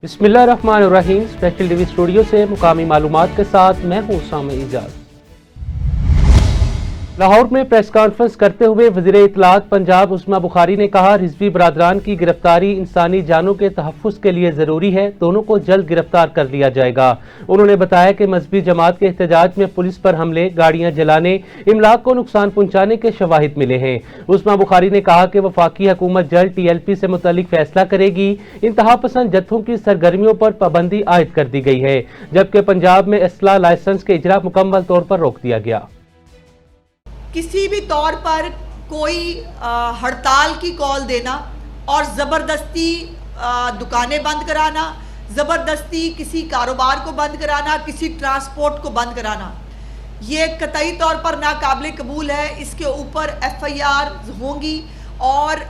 बिस्मिल्लाहिर्रहमानिर्रहीम। Special TV studio से मुकामी मालूमात के साथ मैं हूँ उसामा इजाज। लाहौर में प्रेस कॉन्फ्रेंस करते हुए वज़ीर इत्तलात पंजाब उस्मा बुखारी ने कहा, रिजवी बरादरान की गिरफ्तारी इंसानी जानों के तहफ़्फ़ुज़ के लिए ज़रूरी है, दोनों को जल्द गिरफ्तार कर लिया जाएगा। उन्होंने बताया कि मजहबी जमात के एहतजाज में पुलिस पर हमले, गाड़ियाँ जलाने, इमलाक को नुकसान पहुँचाने के शवाहिद मिले हैं। उस्मा बुखारी ने कहा कि वफाकी हुकूमत जल्द TLP से मुतल्लिक फैसला करेगी। इंतहा पसंद जत्थों की सरगर्मियों पर पाबंदी आयद कर दी गई है, जबकि पंजाब में असला लाइसेंस के इजरा मुकम्मल तौर पर रोक दिया गया। किसी भी तौर पर कोई हड़ताल की कॉल देना और ज़बरदस्ती दुकानें बंद कराना, ज़बरदस्ती किसी कारोबार को बंद कराना, किसी ट्रांसपोर्ट को बंद कराना, ये कतई तौर पर नाकाबिल कबूल है। इसके ऊपर FIR होंगी और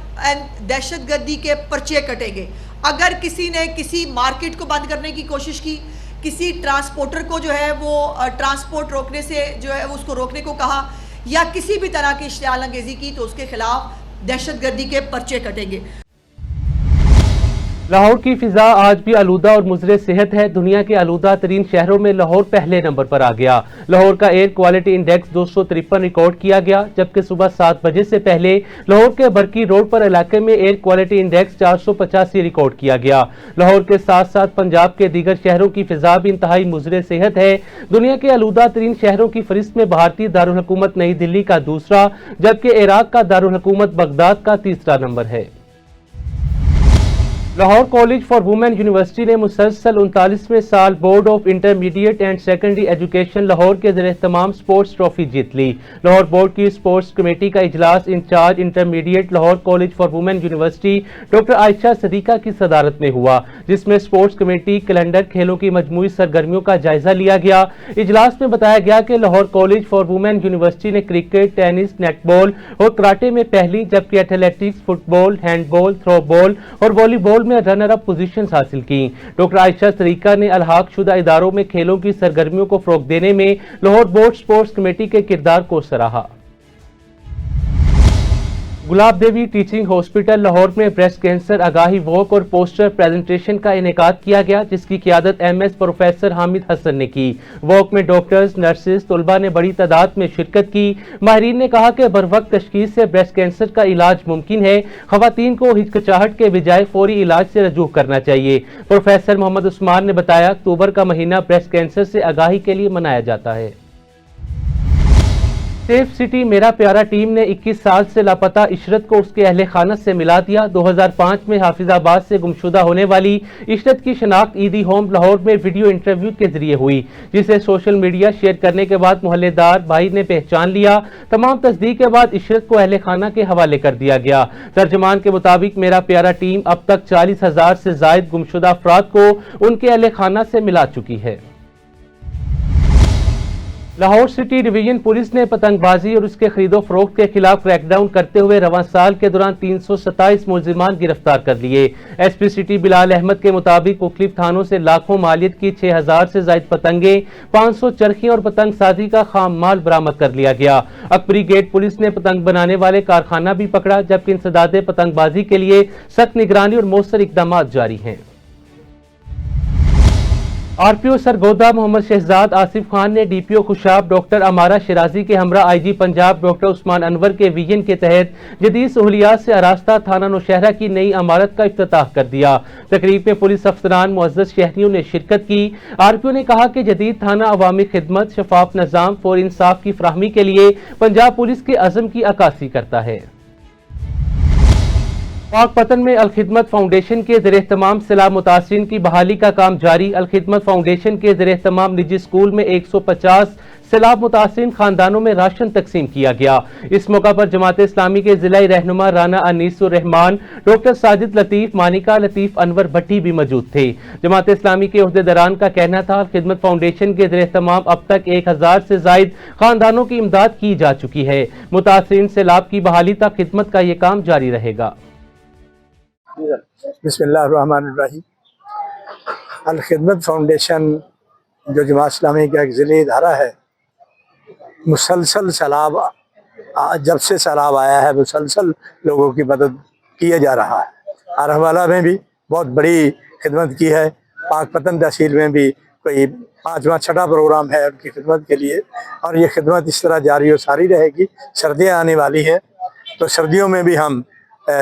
दहशतगर्दी के पर्चे कटेंगे। अगर किसी ने किसी मार्केट को बंद करने की कोशिश की, किसी ट्रांसपोर्टर को जो है वो ट्रांसपोर्ट रोकने से जो है उसको रोकने को कहा, या किसी भी तरह की इश्तियाल अंगेजी की, तो उसके खिलाफ दहशतगर्दी के पर्चे कटेंगे। लाहौर की फिजा आज भी आलूदा और मुज़रे सेहत है। दुनिया के आलूदा तरीन शहरों में लाहौर पहले नंबर पर आ गया। लाहौर का एयर क्वालिटी इंडेक्स 253 रिकॉर्ड किया गया, जबकि सुबह 7 बजे से पहले लाहौर के बरकी रोड पर इलाके में एयर क्वालिटी इंडेक्स 485 रिकॉर्ड किया गया। लाहौर के साथ साथ पंजाब के दीगर शहरों की फिजा भी इंतहाई मुज़रे सेहत है। दुनिया के आलूदा तरीन शहरों की फहरिस्त में भारतीय दारुल हुकूमत नई दिल्ली का दूसरा, जबकि इराक का दारुल हुकूमत बगदाद का तीसरा नंबर है। Lahore college for women university ने मुसलसल 39वें साल board of intermediate and secondary education Lahore के ज़ेर-ए-एहतमाम स्पोर्ट्स ट्रॉफी जीत ली। लाहौर बोर्ड की स्पोर्ट्स कमेटी का इजलास in charge intermediate Lahore college for women university doctor Ayesha Siddiqa की सदारत में हुआ, जिसमें स्पोर्ट्स कमेटी कैलेंडर खेलों की मजमूई सरगर्मियों का जायजा लिया गया। इजलास में बताया गया कि Lahore college for women university ने क्रिकेट, टेनिस, नेटबॉल और कराटे में पहली, जबकि एथलेटिक्स, फुटबॉल, हैंडबॉल, थ्रोबॉल और वॉलीबॉल में रनर अप पोजीशंस हासिल की। डॉक्टर आयशा सदीका ने अलहाक शुदा इदारों में खेलों की सरगर्मियों को फरोग देने में लाहौर बोर्ड स्पोर्ट्स कमेटी के किरदार को सराहा। गुलाब देवी टीचिंग हॉस्पिटल लाहौर में ब्रेस्ट कैंसर आगाही वॉक और पोस्टर प्रेजेंटेशन का इनेकाद किया गया, जिसकी क़ियादत MS प्रोफेसर हामिद हसन ने की। वॉक में डॉक्टर्स, नर्सेज, तलबा ने बड़ी तादाद में शिरकत की। माहिरीन ने कहा कि बरवक्त तशखीस से ब्रेस्ट कैंसर का इलाज मुमकिन है। ख़वातीन को हिचकिचाहट के बजाय फौरी इलाज से रजू करना चाहिए। प्रोफेसर मोहम्मद उस्मान ने बताया, अक्टूबर का महीना ब्रेस्ट कैंसर से आगाही के लिए मनाया जाता है। सेफ सिटी मेरा प्यारा टीम ने 21 साल से लापता इशरत को उसके अहले खाना से मिला दिया। 2005 में हाफिजाबाद से गुमशुदा होने वाली इशरत की शनाख्त ईदी होम लाहौर में वीडियो इंटरव्यू के जरिए हुई, जिसे सोशल मीडिया शेयर करने के बाद मोहल्लेदार भाई ने पहचान लिया। तमाम तस्दीक के बाद इशरत को अहले खाना के हवाले कर दिया गया। तर्जमान के मुताबिक मेरा प्यारा टीम अब तक 40,000 से जायद गुमशुदा अफराद को उनके अहले खाना से मिला चुकी है। लाहौर सिटी डिवीजन पुलिस ने पतंगबाजी और उसके खरीदो फरोख्त के खिलाफ क्रैकडाउन करते हुए रवां साल के दौरान 327 मुलजिमान गिरफ्तार कर लिए। SP सिटी बिलाल अहमद के मुताबिक मुख्तलिफ थानों से लाखों मालियत की 6000 से जायद पतंगे, 500 चरखियां और पतंग साजी का खाम माल बरामद कर लिया गया। अकबरी गेट पुलिस ने पतंग बनाने वाले कारखाना भी पकड़ा, जबकि इंसदादे पतंगबाजी के लिए सख्त निगरानी और मौसर इकदाम जारी हैं। RPO सरगोदा मोहम्मद शहजाद आसिफ खान ने DPO खुशाब डॉक्टर अमारा शिराजी के हमरा IG पंजाब डॉक्टर उस्मान अनवर के विजन के तहत जदीद सहूलियात से आरास्ता थाना नौशहरा की नई इमारत का इफ्तिताह कर दिया। तकरीब में पुलिस अफसरान, मुअज़्ज़ज़ शहरियों ने शिरकत की। RPO ने कहा कि जदीद थाना अवामी खिदमत, शफाफ निज़ाम और इंसाफ की फराहमी के लिए पंजाब पुलिस के अज़म की अक्कासी करता है। पाकपतन में अलखिदमत फाउंडेशन के ज़ेर-ए-एहतमाम सैलाब मुतासिरीन की बहाली का काम जारी। अलखिदमत फाउंडेशन के ज़ेर-ए-एहतमाम निजी स्कूल में 150 सैलाब मुतासिरीन खानदानों में राशन तकसीम किया गया। इस मौका पर जमात इस्लामी के जिला रहनुमा राना अनीसुर रहमान, डॉक्टर साजिद लतीफ, मानिका लतीफ, अनवर भट्टी भी मौजूद थे। जमात इस्लामी के अहदेदारान का कहना था, अलखिदमत फाउंडेशन के ज़ेर-ए-एहतमाम अब तक 1000 से जायद खानदानों की इमदाद की जा चुकी है। मुतासिरीन सैलाब की बहाली तक खिदमत का यह काम जारी रहेगा। बिस्मिल्लाहिर्रहमानिर्रहीम। अल-खिदमत फाउंडेशन जो जमात इस्लामी का एक ज़िली इदारा है, मुसलसल सैलाब, जब से सैलाब आया है मुसलसल लोगों की मदद किया जा रहा है। आरहवाला में भी बहुत बड़ी खिदमत की है। पाकपतन तहसील में भी कोई 5वां-6वां प्रोग्राम है उनकी खिदमत के लिए, और ये खिदमत इस तरह जारी और सारी रहेगी। सर्दियाँ आने वाली हैं, तो सर्दियों में भी हम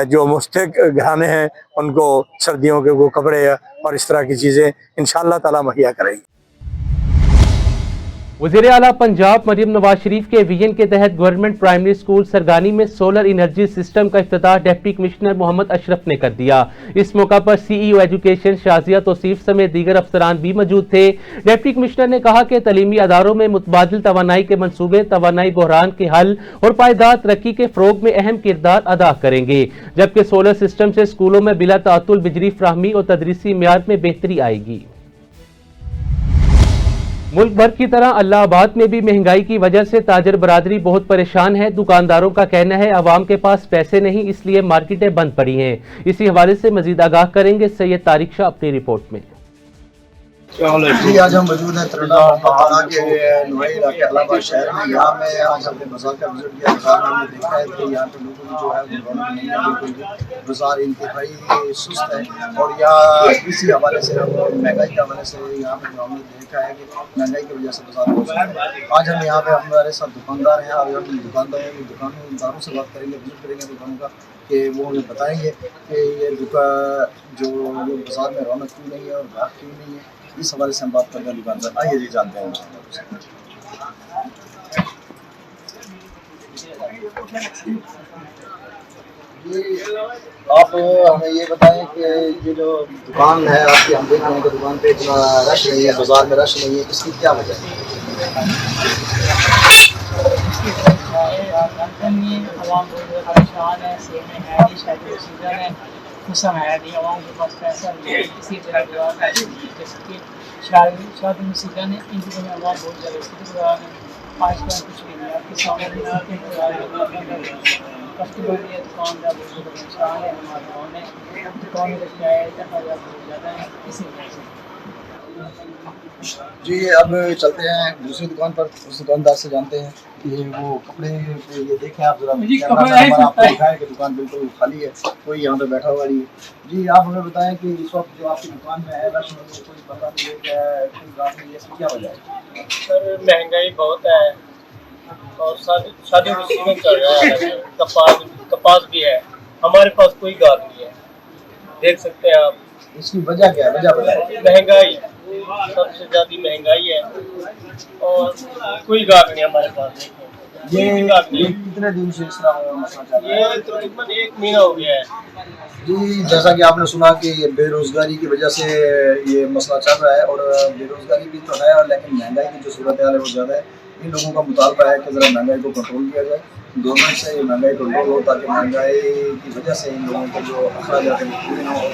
जो मुस्तहिक घराने हैं उनको सर्दियों के वो कपड़े और इस तरह की चीज़ें इंशाअल्लाह ताला मुहैया करेंगे। वज़ीर आला पंजाब मरियम नवाज शरीफ के विजन के तहत गवर्नमेंट प्राइमरी स्कूल सरगानी में सोलर एनर्जी सिस्टम का इफ्तिताह डिप्टी कमिश्नर मोहम्मद अशरफ ने कर दिया। इस मौका पर CEO एजुकेशन शाजिया तौसीफ समेत दीगर अफसरान भी मौजूद थे। डिप्टी कमिश्नर ने कहा कि तलीमी अदारों में मुतबादिल तवानाई के मनसूबे तवानाई बहरान के हल और पायदार तरक्की के फ़रोग में अहम किरदार अदा करेंगे, जबकि सोलर सिस्टम से स्कूलों में बिला ताअत्तुल बिजली फ्राहमी और तदरीसी मियार में बेहतरी आएगी। मुल्क भर की तरह अल्लाहाबाद में भी महंगाई की वजह से ताजर बरादरी बहुत परेशान है। दुकानदारों का कहना है अवाम के पास पैसे नहीं, इसलिए मार्केटें बंद पड़ी हैं। इसी हवाले से मजीद आगाह करेंगे सैयद तारिक शाह अपनी रिपोर्ट में। जी, आज हम मौजूद हैं तरना के नुआई इलाके अलाहाबाद शहर में। यहाँ में आज हमने बाजार का विजिट किया। बाजार में हमने देखा है कि यहाँ पे लोगों की जो है रौनक नहीं है, बिल्कुल बाजार इंतहाई सुस्त है। और यहाँ इसी हवाले से हम महंगाई के हवाले से यहाँ पे जो हमने देखा है कि महंगाई की वजह से बाजार बहुत है। आज हम यहाँ पे हमारे साथ दुकानदार हैं और हम दुकानदारों से बात करेंगे, विजिट करेंगे दुकानों का, कि वो हमें बताएंगे कि ये जो बाजार में रौनक क्यों नहीं है और ग्राहक क्यों नहीं है। इस हवाले से हम बात करेंगे दुकानदार। आइए जी जानते हैं। आप हमें ये बताएं कि ये जो दुकान है आपकी, हम देख रहे हैं कि दुकान पे इतना रश नहीं है, बाजार में रश नहीं है, इसकी क्या वजह है? आवाम बहुत परेशान है, सेब में है नहीं, शायद सीजन है, मौसम है नहीं, आवाम के पास पैसा नहीं है, इसी तरह जैसे कि शादी में सीजन है, इन दिनों में आवाम बहुत ज़्यादा इसी आज का कुछ भी नहीं है। आपके सामने कस्टमर है, दुकानदार बहुत परेशान है, हमारे दुकान में बहुत ज़्यादा है, इसी वजह से। जी, अब चलते हैं दूसरी दुकान पर, उस दुकानदार से जानते हैं कि वो कपड़े ये देखें आप जरा, आपको दिखाएं कि दुकान बिल्कुल खाली है, कोई यहाँ पे बैठा हुआ नहीं है। जी, आप हमें बताएं कि इस वक्त जो आपकी दुकान में है रश नहीं है, कोई पता नहीं है, कोई ग्राहक नहीं है, इसकी क्या वजह है? सर महंगाई बहुत है और शादी का सीजन चल रहा है, कपास भी है, हमारे पास कोई गाहक नहीं है, देख सकते हैं आप। इसकी वजह क्या है? वजह बताएं। महंगाई, सबसे ज़्यादा महंगाई है और कोई गाहक नहीं हमारे पास। ये कितने दिन से इस तरह मसला चल रहा है? ये तकरीबन 1 महीना हो गया है। जी, जैसा कि आपने सुना कि ये बेरोज़गारी की वजह से ये मसला चल रहा है, और बेरोज़गारी भी तो है, और लेकिन महंगाई की जो सूरत हाल है वो ज़्यादा है। इन लोगों का मुतालबा है कि ज़रा महंगाई को कंट्रोल किया जाए, गवर्नमेंट से ये महंगाई कंट्रोल हो, ताकि महंगाई की वजह से इन लोगों के जो अखराजात हैं पूरे ना हो और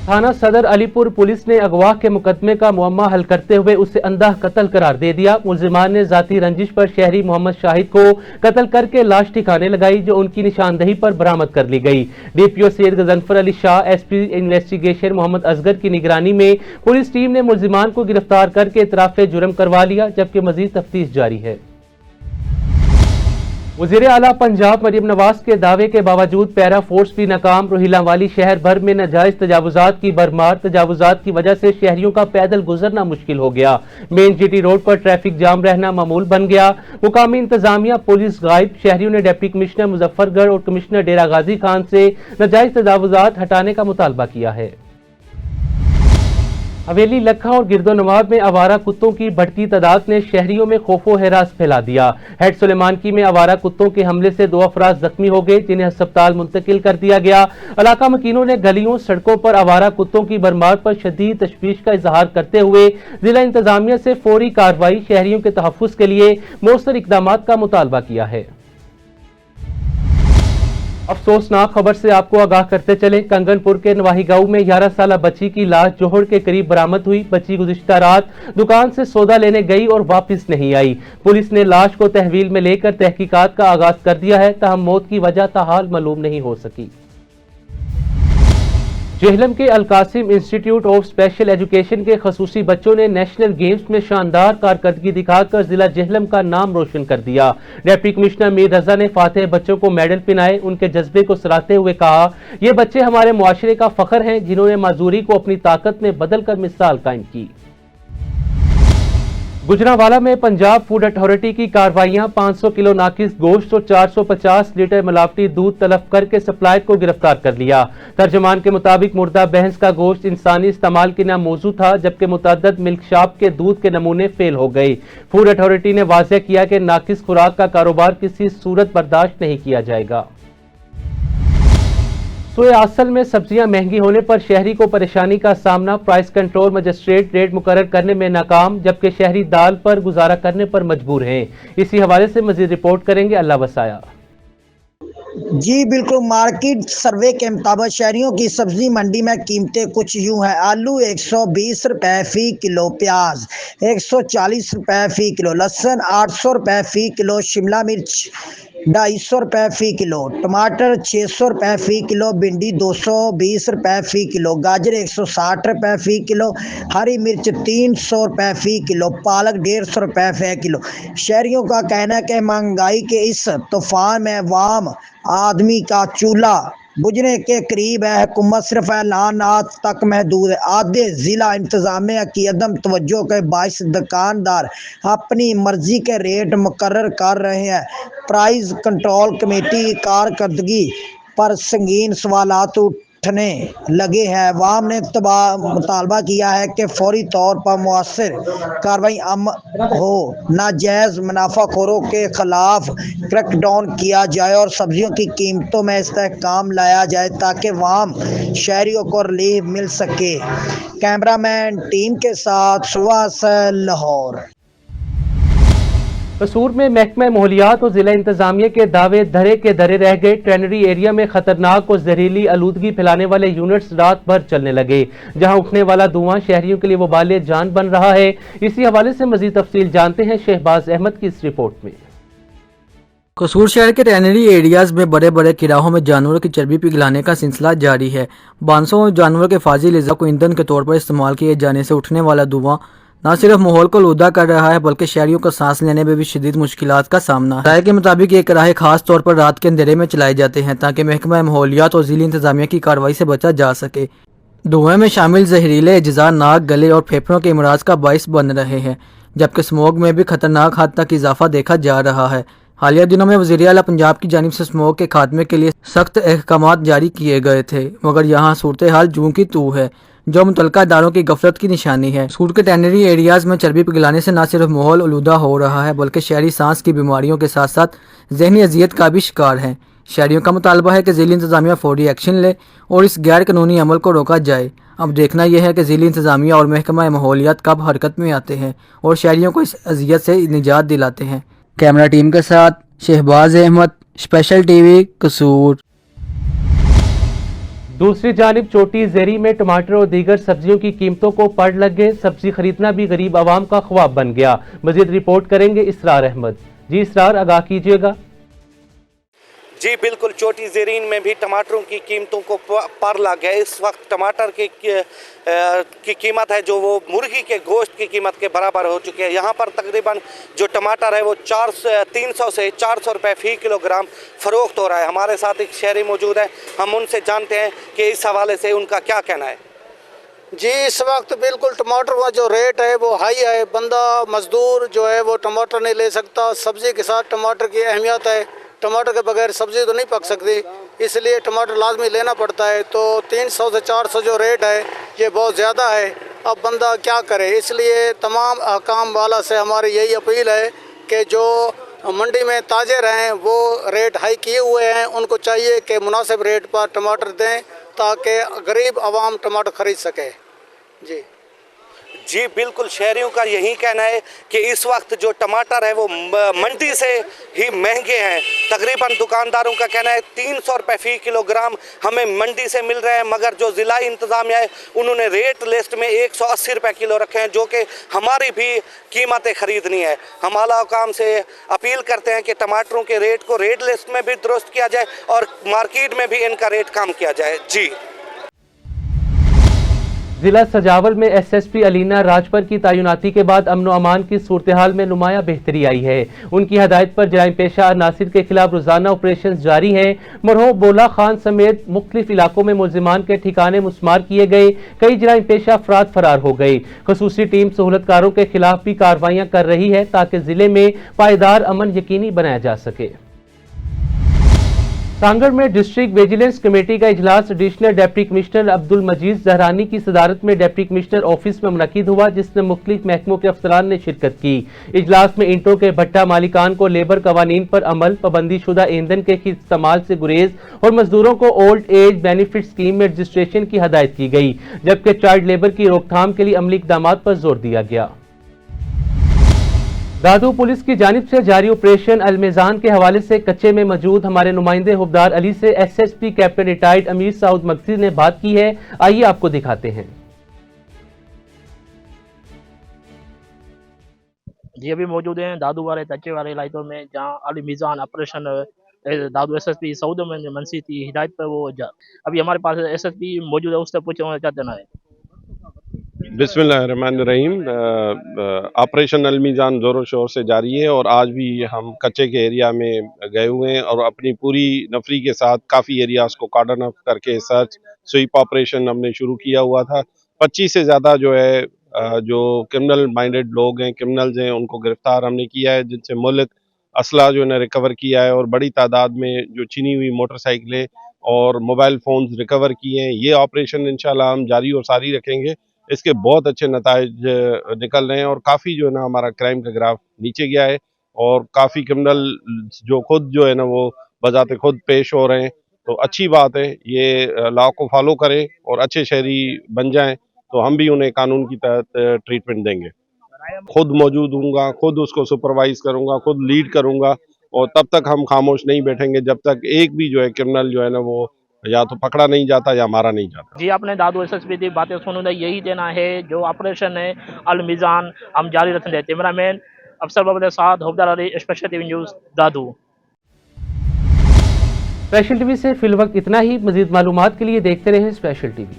थाना सदर अलीपुर पुलिस ने अगवा के मुकदमे का मुअम्मा हल करते हुए उसे अंधा कत्ल करार दे दिया। मुल्जिमान ने जाती रंजिश पर शहरी मोहम्मद शाहिद को कत्ल करके लाश ठिकाने लगाई, जो उनकी निशानदही पर बरामद कर ली गई। DPO Syed Ghazanfar Ali Shah, SP investigation Mohammad Asghar की निगरानी में पुलिस टीम ने मुल्जिमान को गिरफ्तार करके इतराफ़े जुर्म करवा लिया, जबकि मजीद तफ्तीश जारी है। वज़ीर आला पंजाब मरियम नवाज के दावे के बावजूद पैरा फोर्स भी नाकाम। रोहिला वाली शहर भर में नाजायज तजावुजात की भरमार। तजावुजात की वजह से शहरियों का पैदल गुजरना मुश्किल हो गया। मेन GT रोड पर ट्रैफिक जाम रहना मामूल बन गया। मुकामी इंतजामिया पुलिस गायब। शहरियों ने डिप्टी कमिश्नर मुजफ्फरगढ़ और कमिश्नर डेरा गाजी खान से नाजायज तजावुजात हटाने का मुतालबा किया है। हवेली लखा और गिरदो नवाब में आवारा कुत्तों की बढ़ती तादाद ने शहरियों में खौफो हरास फैला दिया। हेड सुलेमानकी में आवारा कुत्तों के हमले से 2 अफराद जख्मी हो गए, जिन्हें अस्पताल मुंतकिल कर दिया गया। इलाका मकीनों ने गलियों सड़कों पर आवारा कुत्तों की भरमार पर शदीद तशवीश का इजहार करते हुए जिला इंतजामिया से फौरी कार्रवाई, शहरियों के तहफ़्फ़ुज़ के लिए मौसर इक़दामात का मुतालबा किया है। अफसोसनाक खबर से आपको आगाह करते चले, कंगनपुर के नवाही गांव में 11 साला बच्ची की लाश जोहड़ के करीब बरामद हुई। बच्ची गुज़िश्ता रात दुकान से सौदा लेने गई और वापस नहीं आई। पुलिस ने लाश को तहवील में लेकर तहकीकात का आगाज कर दिया है, ताहम मौत की वजह ताहाल मालूम नहीं हो सकी। जेहलम के Al Qasim institute of special education के खसूसी बच्चों ने नेशनल गेम्स में शानदार कारकर्दगी दिखाकर जिला जेहलम का नाम रोशन कर दिया। डिप्टी कमिश्नर मीर रजा ने फातेह बच्चों को मेडल पिनाए। उनके जज्बे को सराहते हुए कहा, ये बच्चे हमारे मुआशरे का फख्र हैं जिन्होंने माजूरी को अपनी ताकत में बदलकर मिसाल कायम की। गुजरांवाला में पंजाब फूड अथॉरिटी की कार्रवाइयां 500 किलो नाकिस गोश्त और 450 लीटर मिलावटी दूध तलब करके सप्लायर को गिरफ्तार कर लिया। तर्जमान के मुताबिक मुर्दा भैंस का गोश्त इंसानी इस्तेमाल के नाम मौजूद था, जबकि मुतअद्दिद मिल्क शॉप के दूध के नमूने फेल हो गए। फूड अथॉरिटी ने वाज़ेह किया कि नाकिस खुराक का कारोबार किसी सूरत बर्दाश्त नहीं किया जाएगा। सोए असल में सब्जियां महंगी होने पर शहरी को परेशानी का सामना। प्राइस कंट्रोल मजिस्ट्रेट रेट मुकर्रर करने में नाकाम, जबकि शहरी दाल पर गुजारा करने पर मजबूर हैं। इसी हवाले से मजीद रिपोर्ट करेंगे अल्लाह वसाया। जी बिल्कुल, मार्केट सर्वे के मुताबिक शहरियों की सब्जी मंडी में कीमतें कुछ यूं हैं। आलू 120 रुपए फी किलो, प्याज 140 रुपए फी किलो, लहसुन 800 रुपए फी किलो, शिमला मिर्च 250 रुपए फी किलो, टमाटर 600 रुपए फी किलो, भिंडी 220 रुपए फी किलो, गाजर 160 रुपए फी किलो, हरी मिर्च 300 रुपए फी किलो, पालक 150 रुपए फी किलो। शहरियों का कहना है कि महंगाई के इस तूफान में वाम आदमी का चूल्हा बुझने के करीब है। हुकूमत सिर्फ ऐलानात तक महदूद है। आधे जिला इंतजामिया की अदम तवज्जो के बायस दुकानदार अपनी मर्जी के रेट मुकर्रर कर रहे हैं। प्राइस कंट्रोल कमेटी की कारकर्दगी पर संगीन सवालात उठने लगे हैं। वाम ने मुतालबा किया है कि फौरी तौर पर मुअस्सर कार्रवाई हो, नाजायज़ मुनाफाखोरों के खिलाफ क्रैकडाउन किया जाए और सब्जियों की कीमतों में इस्तेहकाम लाया जाए ताकि वाम शहरियों को रिलीफ मिल सके। कैमरामैन टीम के साथ सुवास, लाहौर। कसूर में महकमा माहौलियात और जिला इंतजामिया के दावे धरे के धरे रह गए। ट्रेनरी एरिया में खतरनाक और जहरीली आलूदगी फैलाने वाले यूनिट्स रात भर चलने लगे, जहां उठने वाला धुआं शहरियों के लिए वबाले जान बन रहा है। इसी हवाले से मजीद तफसील जानते हैं शहबाज अहमद की इस रिपोर्ट में। कसूर शहर के ट्रेनरी एरियाज में बड़े बड़े किराहों में जानवरों की चर्बी पिघलाने का सिलसिला जारी है। बांसों और जानवरों के फाजिल अज़ा को ईंधन के तौर पर इस्तेमाल किए जाने से उठने वाला धुआं न सिर्फ माहौल को आलूदा कर रहा है बल्कि शहरियों को सांस लेने में भी शदीद मुश्किलात का सामना है। राय के मुताबिक ये कराहे खास तौर पर रात के अंधेरे में चलाए जाते हैं ताकि महकमा माहौलियात और जिला इंतजामिया की कार्रवाई से बचा जा सके। धुएं में शामिल जहरीले अज्जा नाक, गले और फेफड़ों के इमराज का बाइस बन रहे हैं, जबकि स्मोक में भी खतरनाक हद तक इजाफा देखा जा रहा है। हालिया दिनों में वज़ीर आला पंजाब की जानिब से स्मोक के खात्मे के लिए सख्त अहकामात जारी किए गए थे, मगर यहाँ सूरत हाल जूं की तू है, जो मुतल्लिका इदारों की गफलत की निशानी है। स्कूल के टैनरी एरियाज में चर्बी पिघलाने से न सिर्फ माहौल आलूदा हो रहा है बल्कि शहरी सांस की बीमारियों के साथ साथ जहनी अजियत का भी शिकार हैं। शहरियों का मुतालबा है कि जिला इंतजामिया फौरी एक्शन ले और इस गैर कानूनी अमल को रोका जाए। अब देखना यह है कि जिला इंतजामिया और महकमा माहौलियात कब हरकत में आते हैं और शहरियों को इस अजियत से निजात दिलाते हैं। कैमरा टीम के साथ शहबाज अहमद, स्पेशल टीवी, कसूर। दूसरी जानिब चोटी ज़ेरी में टमाटर और दीगर सब्जियों की कीमतों को पड़ लग गए। सब्जी खरीदना भी गरीब आवाम का ख्वाब बन गया। मजीद रिपोर्ट करेंगे इसरार अहमद। जी इसरार, आगाह कीजिएगा। जी बिल्कुल, चोटी ज़ेरीन में भी टमाटरों की कीमतों को पार लग गया। इस वक्त टमाटर की कीमत है जो वो मुर्गी के गोश्त की कीमत के बराबर हो चुकी है। यहाँ पर तकरीबन जो टमाटर है वो 300 से 400 रुपए फ़ी किलोग्राम फ़रोख्त हो रहा है। हमारे साथ एक शहरी मौजूद है, हम उनसे जानते हैं कि इस हवाले से उनका क्या कहना है। जी इस वक्त बिल्कुल टमाटर का जो रेट है वो हाई है। बंदा मज़दूर जो है वो टमाटर नहीं ले सकता। सब्ज़ी के साथ टमाटर की अहमियत है। टमाटर के बगैर सब्ज़ी तो नहीं पक सकती, इसलिए टमाटर लाजमी लेना पड़ता है। तो 300 से 400 जो रेट है ये बहुत ज़्यादा है। अब बंदा क्या करे, इसलिए तमाम अहकाम वाला से हमारी यही अपील है कि जो मंडी में ताजर हैं वो रेट हाई किए हुए हैं, उनको चाहिए कि मुनासिब रेट पर टमाटर दें ताकि गरीब आवाम टमाटर ख़रीद सके। जी बिल्कुल, शहरियों का यही कहना है कि इस वक्त जो टमाटर है वो मंडी से ही महंगे हैं। तकरीबन दुकानदारों का कहना है 300 रुपए फ़ी किलोग्राम हमें मंडी से मिल रहे हैं, मगर जो ज़िला इंतज़ामिया है उन्होंने रेट लिस्ट में 180 रुपए किलो रखे हैं, जो कि हमारी भी कीमतें ख़रीदनी है। हम आला हुकाम से अपील करते हैं कि टमाटरों के रेट को रेट लिस्ट में भी दुरुस्त किया जाए और मार्केट में भी इनका रेट कम किया जाए। जी जिला सजावल में एसएसपी अलीना राजपर की तैनाती के बाद अमन व अमान की सूरत हाल में नुमाया बेहतरी आई है। उनकी हदायत पर जराइम पेशा अनासिर के खिलाफ रोजाना ऑपरेशन जारी है। मरहूम बोला खान समेत मुख्तलिफ इलाकों में मुलजिमान के ठिकाने मुस्मार किए गए। कई जराइम पेशा अफराद फरार हो गए। खसूसी टीम सहूलतकारों के खिलाफ भी कार्रवाइयां कर रही है ताकि जिले में पायदार अमन यकीनी बनाया जा सके। सांगड़ में डिस्ट्रिक्ट विजिलेंस कमेटी का इजलास एडिशनल डिप्टी कमिश्नर अब्दुल मजीद जहरानी की सदारत में डिप्टी कमिश्नर ऑफिस में मुनक्किद हुआ, जिसमें मुख्तलिफ महकमों के अफसरान ने शिरकत की। इजलास में ईंटों के भट्टा मालिकान को लेबर कवानीन पर अमल, पाबंदी शुदा ईंधन के इस्तेमाल से गुरेज और मजदूरों को ओल्ड एज बेनिफिट स्कीम में रजिस्ट्रेशन की हदायत की गई, जबकि चाइल्ड लेबर की रोकथाम के लिए अमली इकदाम पर जोर दिया गया। दादू पुलिस की जानिब से जारी ऑपरेशन अलमीजान के हवाले से कच्चे में मौजूद हमारे नुमाइंदे हुबदार अली से एसएसपी कैप्टन रिटायर्ड अमीर साउद मकसी ने बात की है। आइए आपको दिखाते हैं। जी अभी मौजूद हैं दादू वाले कच्चे वाले इलाकों में, जहां अलमीजान ऑपरेशन दादू एसएसपी सऊद में मनसी थी हिदायत पर वो अभी हमारे पास एसएसपी मौजूद है, उससे पूछना चाहते हैं। बिस्मिल्लाहिर्रहमानिर्रहीम। ऑपरेशन अलमीजान ज़ोरों शोर से जारी है और आज भी हम कच्चे के एरिया में गए हुए हैं और अपनी पूरी नफरी के साथ काफ़ी एरियाज़ को कार्डन ऑफ करके सर्च स्वीप ऑपरेशन हमने शुरू किया हुआ था। 25 से ज़्यादा जो है जो क्रिमिनल माइंडेड लोग हैं, क्रिमिनल्स हैं, उनको गिरफ्तार हमने किया है, जिनसे मुल्क असला जो है रिकवर किया है और बड़ी तादाद में जो छिनी हुई मोटरसाइकिलें और मोबाइल फ़ोन्स रिकवर किए हैं। ये ऑपरेशन इंशाल्लाह हम जारी और सारी रखेंगे। इसके बहुत अच्छे नताइज निकल रहे हैं और काफ़ी जो है ना हमारा क्राइम का ग्राफ नीचे गया है और काफ़ी क्रिमिनल जो खुद जो है ना वो बजाते खुद पेश हो रहे हैं। तो अच्छी बात है, ये लॉ को फॉलो करें और अच्छे शहरी बन जाएं, तो हम भी उन्हें कानून की तहत ट्रीटमेंट देंगे। खुद मौजूद हूँगा, खुद उसको सुपरवाइज करूँगा, खुद लीड करूँगा और तब तक हम खामोश नहीं बैठेंगे जब तक एक भी जो है क्रिमिनल जो है ना वो या तो पकड़ा नहीं जाता या मारा नहीं जाता। जी आपने दादू एसएसपी की बातें सुनी, यही देना है जो ऑपरेशन है अलमीजान हम जारी रखेंगे। कैमरामैन अफसर बाबा के साथ हुबदार अली, स्पेशल टीवी न्यूज़ दादू। स्पेशल टीवी से फिलवक्त इतना ही। मजीद मालूमात के लिए देखते रहें स्पेशल टीवी।